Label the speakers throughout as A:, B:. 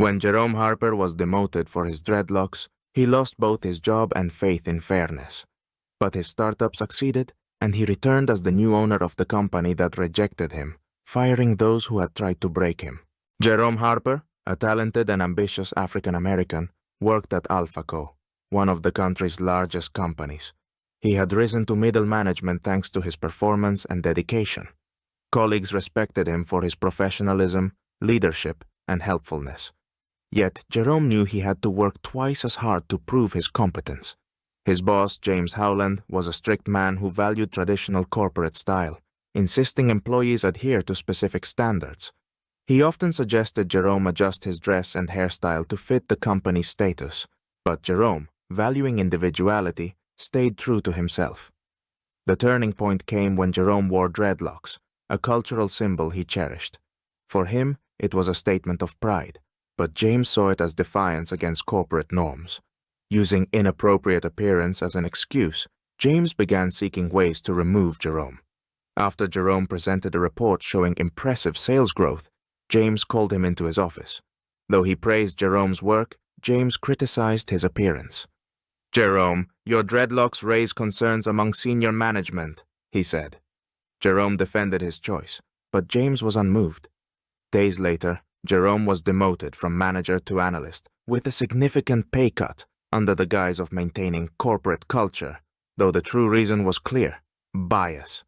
A: When Jerome Harper was demoted for his dreadlocks, he lost both his job and faith in fairness. But his startup succeeded, and he returned as the new owner of the company that rejected him, firing those who had tried to break him. Jerome Harper, a talented and ambitious African American, worked at AlphaCo, one of the country's largest companies. He had risen to middle management thanks to his performance and dedication. Colleagues respected him for his professionalism, leadership, and helpfulness. Yet Jerome knew he had to work twice as hard to prove his competence. His boss, James Howland, was a strict man who valued traditional corporate style, insisting employees adhere to specific standards. He often suggested Jerome adjust his dress and hairstyle to fit the company's status, but Jerome, valuing individuality, stayed true to himself. The turning point came when Jerome wore dreadlocks, a cultural symbol he cherished. For him, it was a statement of pride, but James saw it as defiance against corporate norms. Using inappropriate appearance as an excuse, James began seeking ways to remove Jerome. After Jerome presented a report showing impressive sales growth, James called him into his office. Though he praised Jerome's work, James criticized his appearance. "Jerome, your dreadlocks raise concerns among senior management," he said. Jerome defended his choice, but James was unmoved. Days later, Jerome was demoted from manager to analyst with a significant pay cut under the guise of maintaining corporate culture, though the true reason was clear: bias.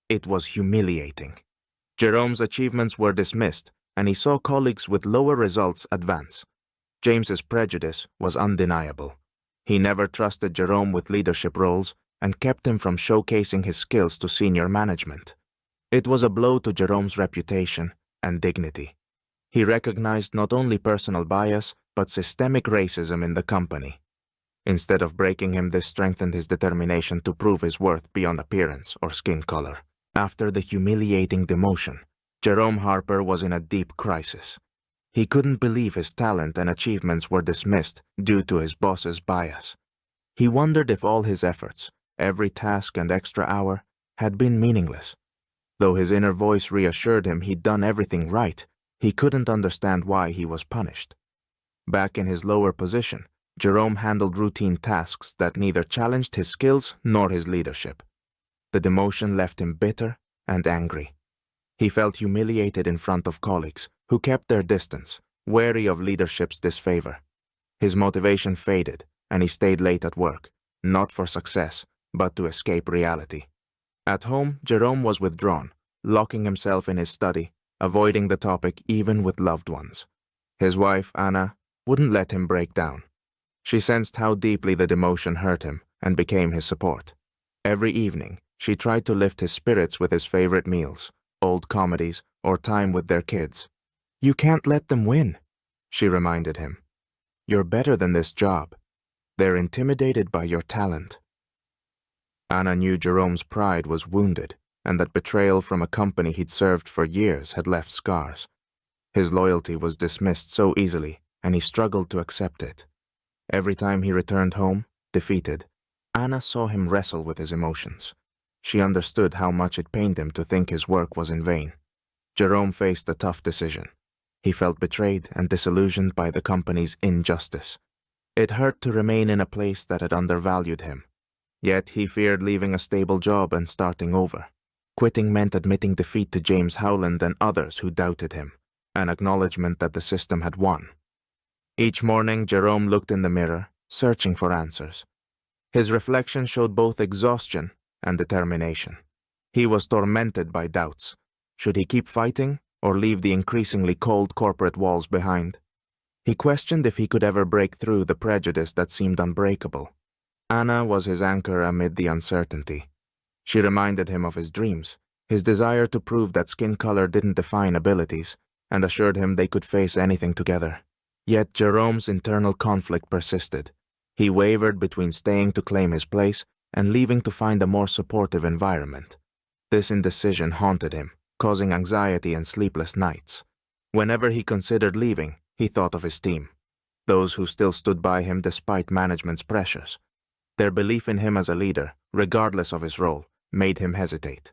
A: It was humiliating. Jerome's achievements were dismissed, and he saw colleagues with lower results advance. James's prejudice was undeniable. He never trusted Jerome with leadership roles and kept him from showcasing his skills to senior management. It was a blow to Jerome's reputation and dignity. He recognized not only personal bias, but systemic racism in the company. Instead of breaking him, this strengthened his determination to prove his worth beyond appearance or skin color. After the humiliating demotion, Jerome Harper was in a deep crisis. He couldn't believe his talent and achievements were dismissed due to his boss's bias. He wondered if all his efforts, every task and extra hour, had been meaningless. Though his inner voice reassured him he'd done everything right, he couldn't understand why he was punished. Back in his lower position, Jerome handled routine tasks that neither challenged his skills nor his leadership. The demotion left him bitter and angry. He felt humiliated in front of colleagues who kept their distance, wary of leadership's disfavor. His motivation faded, and he stayed late at work, not for success, but to escape reality. At home, Jerome was withdrawn, locking himself in his study, avoiding the topic even with loved ones. His wife, Anna, wouldn't let him break down. She sensed how deeply the demotion hurt him and became his support. Every evening, she tried to lift his spirits with his favorite meals, old comedies, or time with their kids. "You can't let them win," she reminded him. "You're better than this job. They're intimidated by your talent." Anna knew Jerome's pride was wounded, and that betrayal from a company he'd served for years had left scars. His loyalty was dismissed so easily, and he struggled to accept it. Every time he returned home, defeated, Anna saw him wrestle with his emotions. She understood how much it pained him to think his work was in vain. Jerome faced a tough decision. He felt betrayed and disillusioned by the company's injustice. It hurt to remain in a place that had undervalued him. Yet he feared leaving a stable job and starting over. Quitting meant admitting defeat to James Howland and others who doubted him, an acknowledgement that the system had won. Each morning, Jerome looked in the mirror, searching for answers. His reflection showed both exhaustion and determination. He was tormented by doubts. Should he keep fighting or leave the increasingly cold corporate walls behind? He questioned if he could ever break through the prejudice that seemed unbreakable. Anna was his anchor amid the uncertainty. She reminded him of his dreams, his desire to prove that skin color didn't define abilities, and assured him they could face anything together. Yet Jerome's internal conflict persisted. He wavered between staying to claim his place and leaving to find a more supportive environment. This indecision haunted him, causing anxiety and sleepless nights. Whenever he considered leaving, he thought of his team, those who still stood by him despite management's pressures. Their belief in him as a leader, regardless of his role, made him hesitate.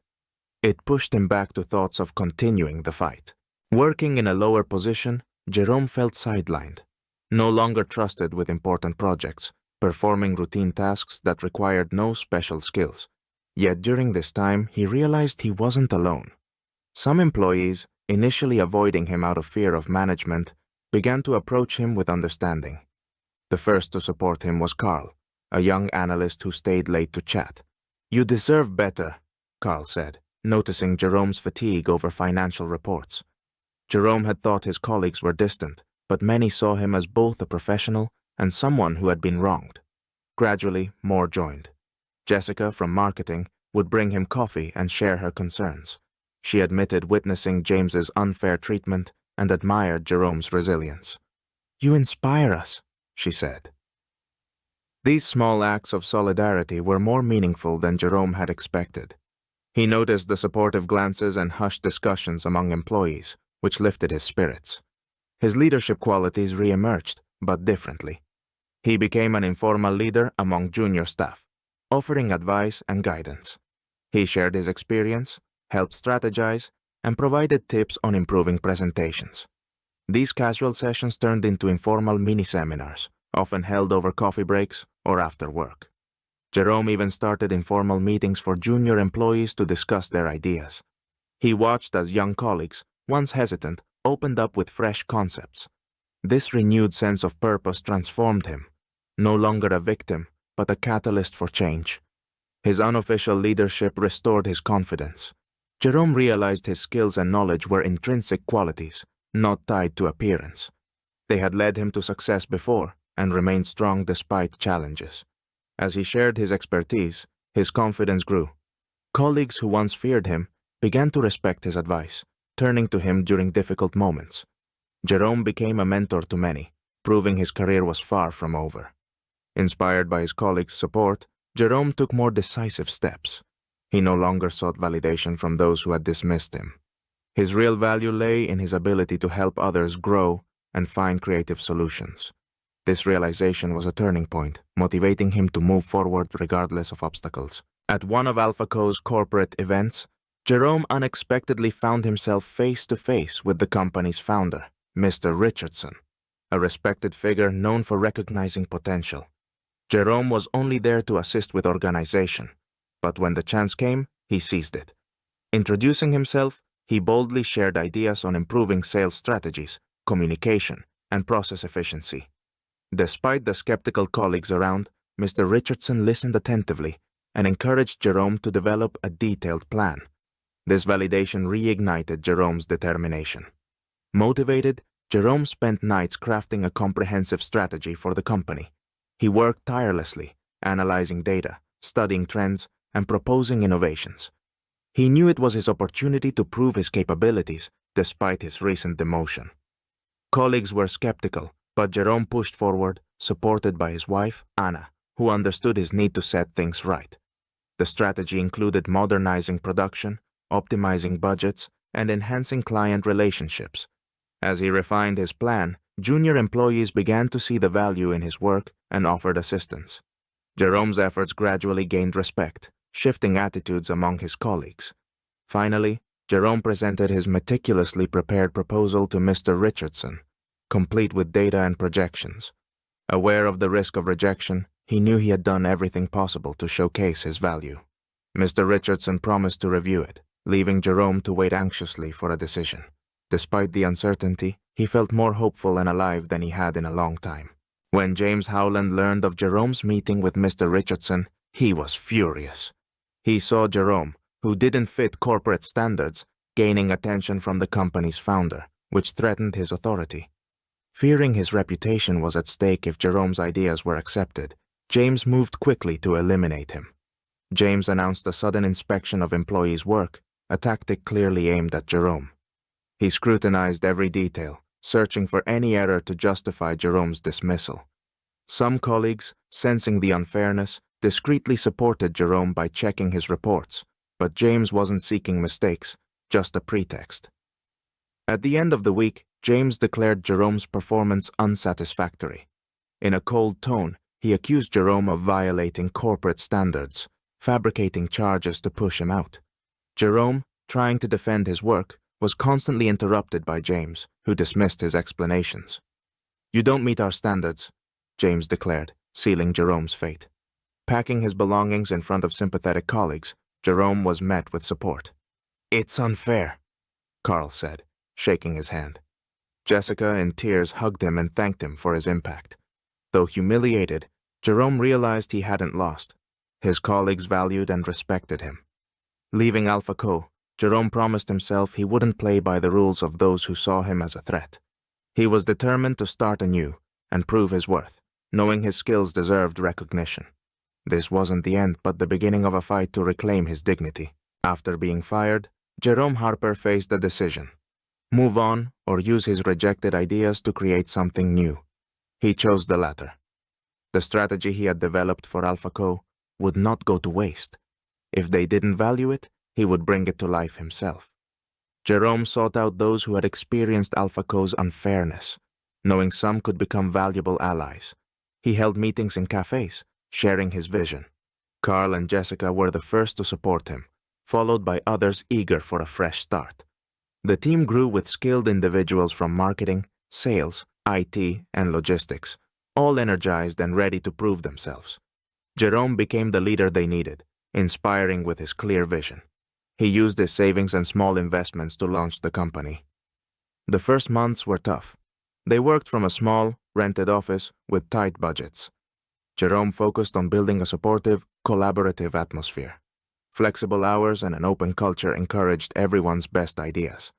A: It pushed him back to thoughts of continuing the fight. Working in a lower position, Jerome felt sidelined, no longer trusted with important projects, performing routine tasks that required no special skills. Yet during this time, he realized he wasn't alone. Some employees, initially avoiding him out of fear of management, began to approach him with understanding. The first to support him was Carl, a young analyst who stayed late to chat. "You deserve better," Carl said, noticing Jerome's fatigue over financial reports. Jerome had thought his colleagues were distant, but many saw him as both a professional and someone who had been wronged. Gradually, more joined. Jessica, from marketing, would bring him coffee and share her concerns. She admitted witnessing James's unfair treatment and admired Jerome's resilience. "You inspire us," she said. These small acts of solidarity were more meaningful than Jerome had expected. He noticed the supportive glances and hushed discussions among employees, which lifted his spirits. His leadership qualities re-emerged, but differently. He became an informal leader among junior staff, offering advice and guidance. He shared his experience, helped strategize, and provided tips on improving presentations. These casual sessions turned into informal mini-seminars, often held over coffee breaks or after work. Jerome even started informal meetings for junior employees to discuss their ideas. He watched as young colleagues, once hesitant, opened up with fresh concepts. This renewed sense of purpose transformed him, no longer a victim, but a catalyst for change. His unofficial leadership restored his confidence. Jerome realized his skills and knowledge were intrinsic qualities, not tied to appearance. They had led him to success before and remained strong despite challenges. As he shared his expertise, his confidence grew. Colleagues who once feared him began to respect his advice, turning to him during difficult moments. Jerome became a mentor to many, proving his career was far from over. Inspired by his colleagues' support, Jerome took more decisive steps. He no longer sought validation from those who had dismissed him. His real value lay in his ability to help others grow and find creative solutions. This realization was a turning point, motivating him to move forward regardless of obstacles. At one of AlphaCo's corporate events, Jerome unexpectedly found himself face-to-face with the company's founder, Mr. Richardson, a respected figure known for recognizing potential. Jerome was only there to assist with organization, but when the chance came, he seized it. Introducing himself, he boldly shared ideas on improving sales strategies, communication, and process efficiency. Despite the skeptical colleagues around, Mr. Richardson listened attentively and encouraged Jerome to develop a detailed plan. This validation reignited Jerome's determination. Motivated, Jerome spent nights crafting a comprehensive strategy for the company. He worked tirelessly, analyzing data, studying trends, and proposing innovations. He knew it was his opportunity to prove his capabilities despite his recent demotion. Colleagues were skeptical, but Jerome pushed forward, supported by his wife, Anna, who understood his need to set things right. The strategy included modernizing production, optimizing budgets, and enhancing client relationships. As he refined his plan, junior employees began to see the value in his work and offered assistance. Jerome's efforts gradually gained respect, shifting attitudes among his colleagues. Finally, Jerome presented his meticulously prepared proposal to Mr. Richardson, complete with data and projections. Aware of the risk of rejection, he knew he had done everything possible to showcase his value. Mr. Richardson promised to review it, leaving Jerome to wait anxiously for a decision. Despite the uncertainty, he felt more hopeful and alive than he had in a long time. When James Howland learned of Jerome's meeting with Mr. Richardson, he was furious. He saw Jerome, who didn't fit corporate standards, gaining attention from the company's founder, which threatened his authority. Fearing his reputation was at stake if Jerome's ideas were accepted, James moved quickly to eliminate him. James announced a sudden inspection of employees' work, a tactic clearly aimed at Jerome. He scrutinized every detail, searching for any error to justify Jerome's dismissal. Some colleagues, sensing the unfairness, discreetly supported Jerome by checking his reports, but James wasn't seeking mistakes, just a pretext. At the end of the week, James declared Jerome's performance unsatisfactory. In a cold tone, he accused Jerome of violating corporate standards, fabricating charges to push him out. Jerome, trying to defend his work, was constantly interrupted by James, who dismissed his explanations. "You don't meet our standards," James declared, sealing Jerome's fate. Packing his belongings in front of sympathetic colleagues, Jerome was met with support. "It's unfair," Carl said, shaking his hand. Jessica, in tears, hugged him and thanked him for his impact. Though humiliated, Jerome realized he hadn't lost. His colleagues valued and respected him. Leaving Alpha Co., Jerome promised himself he wouldn't play by the rules of those who saw him as a threat. He was determined to start anew and prove his worth, knowing his skills deserved recognition. This wasn't the end, but the beginning of a fight to reclaim his dignity. After being fired, Jerome Harper faced a decision: move on or use his rejected ideas to create something new. He chose the latter. The strategy he had developed for Alpha Co. would not go to waste. If they didn't value it, he would bring it to life himself. Jerome sought out those who had experienced Alpha Co.'s unfairness, knowing some could become valuable allies. He held meetings in cafes, sharing his vision. Carl and Jessica were the first to support him, followed by others eager for a fresh start. The team grew with skilled individuals from marketing, sales, IT, and logistics, all energized and ready to prove themselves. Jerome became the leader they needed, inspiring with his clear vision. He used his savings and small investments to launch the company. The first months were tough. They worked from a small, rented office with tight budgets. Jerome focused on building a supportive, collaborative atmosphere. Flexible hours and an open culture encouraged everyone's best ideas.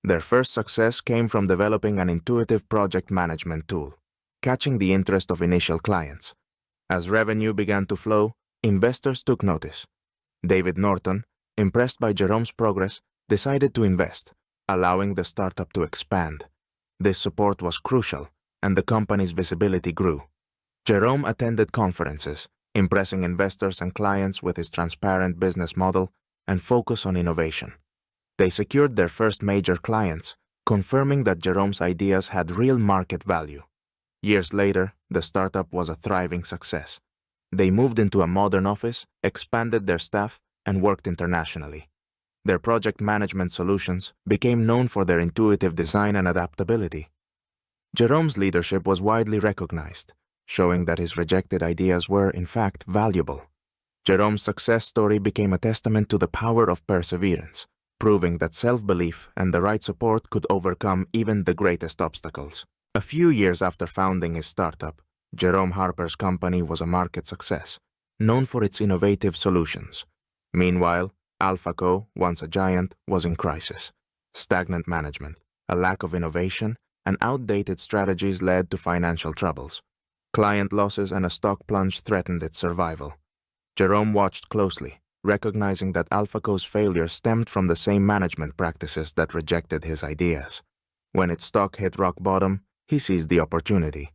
A: Their first success came from developing an intuitive project management tool, catching the interest of initial clients. As revenue began to flow, investors took notice. David Norton, impressed by Jerome's progress, decided to invest, allowing the startup to expand. This support was crucial, and the company's visibility grew. Jerome attended conferences, impressing investors and clients with his transparent business model and focus on innovation. They secured their first major clients, confirming that Jerome's ideas had real market value. Years later, the startup was a thriving success. They moved into a modern office, expanded their staff, and worked internationally. Their project management solutions became known for their intuitive design and adaptability. Jerome's leadership was widely recognized, showing that his rejected ideas were, in fact, valuable. Jerome's success story became a testament to the power of perseverance, proving that self-belief and the right support could overcome even the greatest obstacles. A few years after founding his startup, Jerome Harper's company was a market success, known for its innovative solutions. Meanwhile, Alpha Co., once a giant, was in crisis. Stagnant management, a lack of innovation, and outdated strategies led to financial troubles. Client losses and a stock plunge threatened its survival. Jerome watched closely, recognizing that Alpha Co.'s failure stemmed from the same management practices that rejected his ideas. When its stock hit rock bottom, he seized the opportunity.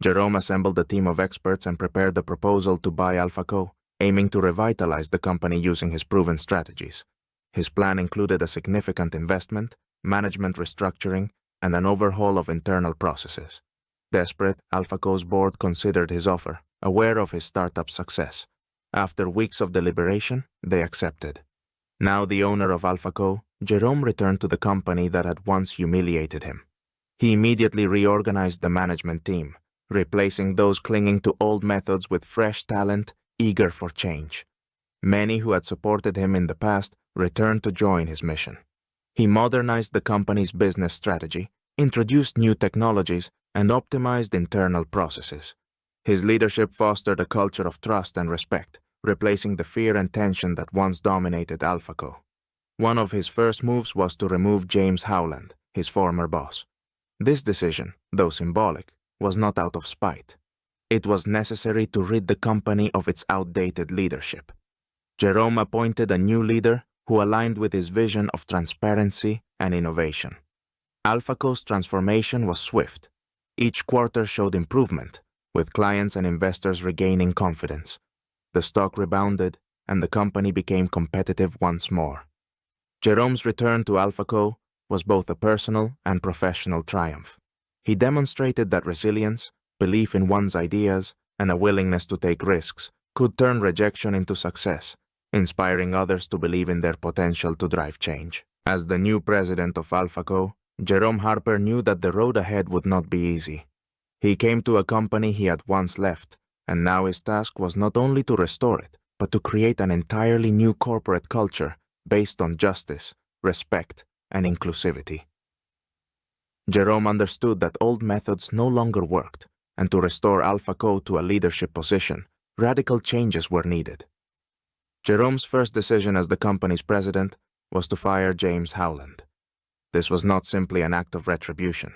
A: Jerome assembled a team of experts and prepared the proposal to buy Alpha Co., aiming to revitalize the company using his proven strategies. His plan included a significant investment, management restructuring, and an overhaul of internal processes. Desperate, Alpha Co.'s board considered his offer, aware of his startup's success. After weeks of deliberation, they accepted. Now the owner of Alpha Co., Jerome returned to the company that had once humiliated him. He immediately reorganized the management team, replacing those clinging to old methods with fresh talent eager for change. Many who had supported him in the past returned to join his mission. He modernized the company's business strategy, introduced new technologies, and optimized internal processes. His leadership fostered a culture of trust and respect, replacing the fear and tension that once dominated Alpha Co. One of his first moves was to remove James Howland, his former boss. This decision, though symbolic, was not out of spite. It was necessary to rid the company of its outdated leadership. Jerome appointed a new leader who aligned with his vision of transparency and innovation. Alpha Co.'s transformation was swift. Each quarter showed improvement, with clients and investors regaining confidence. The stock rebounded, and the company became competitive once more. Jerome's return to Alpha Co. was both a personal and professional triumph. He demonstrated that resilience, belief in one's ideas, and a willingness to take risks could turn rejection into success, inspiring others to believe in their potential to drive change. As the new president of AlphaCo, Jerome Harper knew that the road ahead would not be easy. He came to a company he had once left, and now his task was not only to restore it, but to create an entirely new corporate culture based on justice, respect, and inclusivity. Jerome understood that old methods no longer worked, and to restore AlphaCo to a leadership position, radical changes were needed. Jerome's first decision as the company's president was to fire James Howland. This was not simply an act of retribution.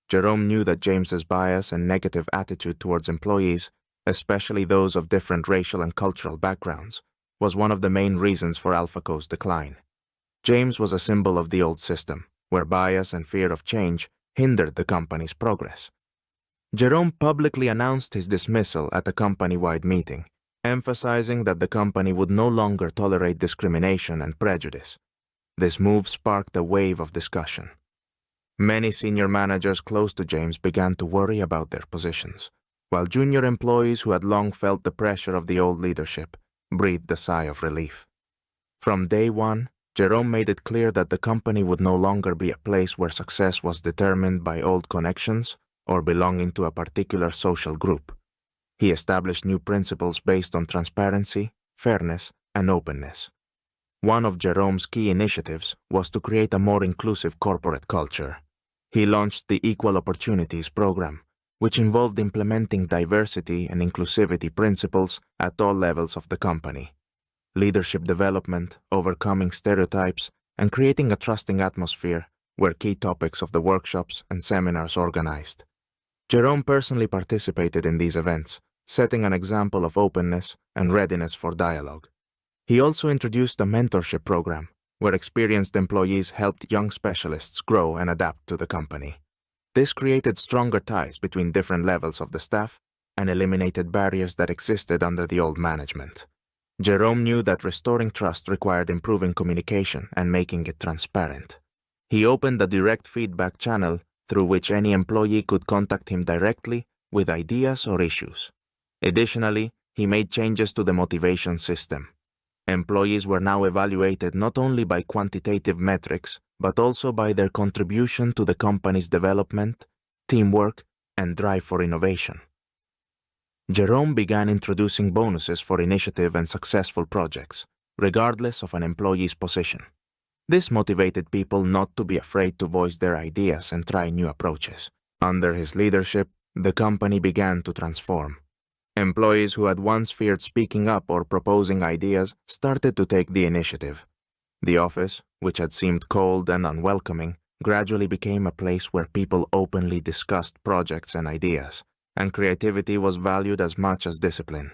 A: Jerome knew that James's bias and negative attitude towards employees, especially those of different racial and cultural backgrounds, was one of the main reasons for AlphaCo's decline. James was a symbol of the old system, where bias and fear of change hindered the company's progress. Jerome publicly announced his dismissal at a company-wide meeting, emphasizing that the company would no longer tolerate discrimination and prejudice. This move sparked a wave of discussion. Many senior managers close to James began to worry about their positions, while junior employees who had long felt the pressure of the old leadership breathed a sigh of relief. From day one, Jerome made it clear that the company would no longer be a place where success was determined by old connections or belonging to a particular social group. He established new principles based on transparency, fairness, and openness. One of Jerome's key initiatives was to create a more inclusive corporate culture. He launched the Equal Opportunities program, which involved implementing diversity and inclusivity principles at all levels of the company. Leadership development, overcoming stereotypes, and creating a trusting atmosphere were key topics of the workshops and seminars organized. Jerome personally participated in these events, setting an example of openness and readiness for dialogue. He also introduced a mentorship program, where experienced employees helped young specialists grow and adapt to the company. This created stronger ties between different levels of the staff and eliminated barriers that existed under the old management. Jerome knew that restoring trust required improving communication and making it transparent. He opened a direct feedback channel through which any employee could contact him directly with ideas or issues. Additionally, he made changes to the motivation system. Employees were now evaluated not only by quantitative metrics, but also by their contribution to the company's development, teamwork, and drive for innovation. Jerome began introducing bonuses for initiative and successful projects, regardless of an employee's position. This motivated people not to be afraid to voice their ideas and try new approaches. Under his leadership, the company began to transform. Employees who had once feared speaking up or proposing ideas started to take the initiative. The office, which had seemed cold and unwelcoming, gradually became a place where people openly discussed projects and ideas, and creativity was valued as much as discipline.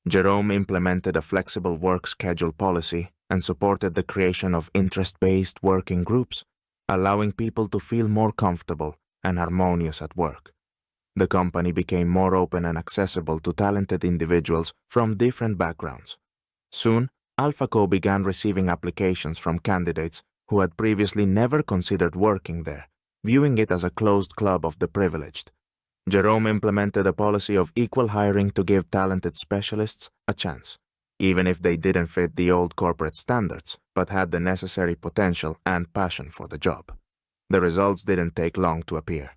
A: Jerome implemented a flexible work schedule policy and supported the creation of interest-based working groups, allowing people to feel more comfortable and harmonious at work. The company became more open and accessible to talented individuals from different backgrounds. Soon, AlphaCo began receiving applications from candidates who had previously never considered working there, viewing it as a closed club of the privileged. Jerome implemented a policy of equal hiring to give talented specialists a chance, even if they didn't fit the old corporate standards, but had the necessary potential and passion for the job. The results didn't take long to appear.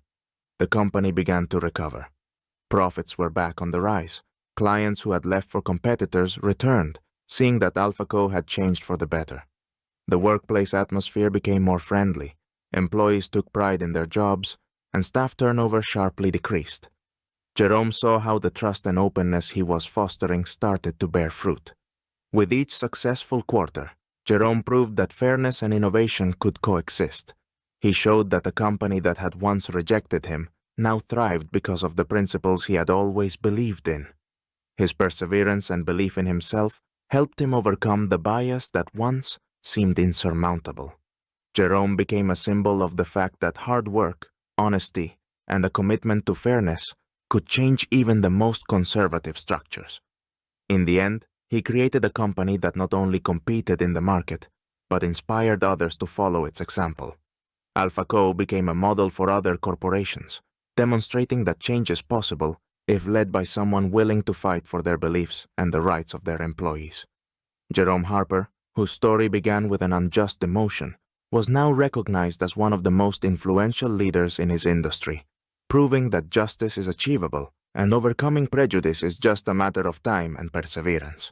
A: The company began to recover. Profits were back on the rise. Clients who had left for competitors returned, seeing that AlphaCo had changed for the better. The workplace atmosphere became more friendly, employees took pride in their jobs, and staff turnover sharply decreased. Jerome saw how the trust and openness he was fostering started to bear fruit. With each successful quarter, Jerome proved that fairness and innovation could coexist. He showed that a company that had once rejected him now thrived because of the principles he had always believed in. His perseverance and belief in himself helped him overcome the bias that once seemed insurmountable. Jerome became a symbol of the fact that hard work, honesty, and a commitment to fairness could change even the most conservative structures. In the end, he created a company that not only competed in the market, but inspired others to follow its example. AlphaCo became a model for other corporations, demonstrating that change is possible if led by someone willing to fight for their beliefs and the rights of their employees. Jerome Harper, whose story began with an unjust demotion, was now recognized as one of the most influential leaders in his industry, proving that justice is achievable and overcoming prejudice is just a matter of time and perseverance.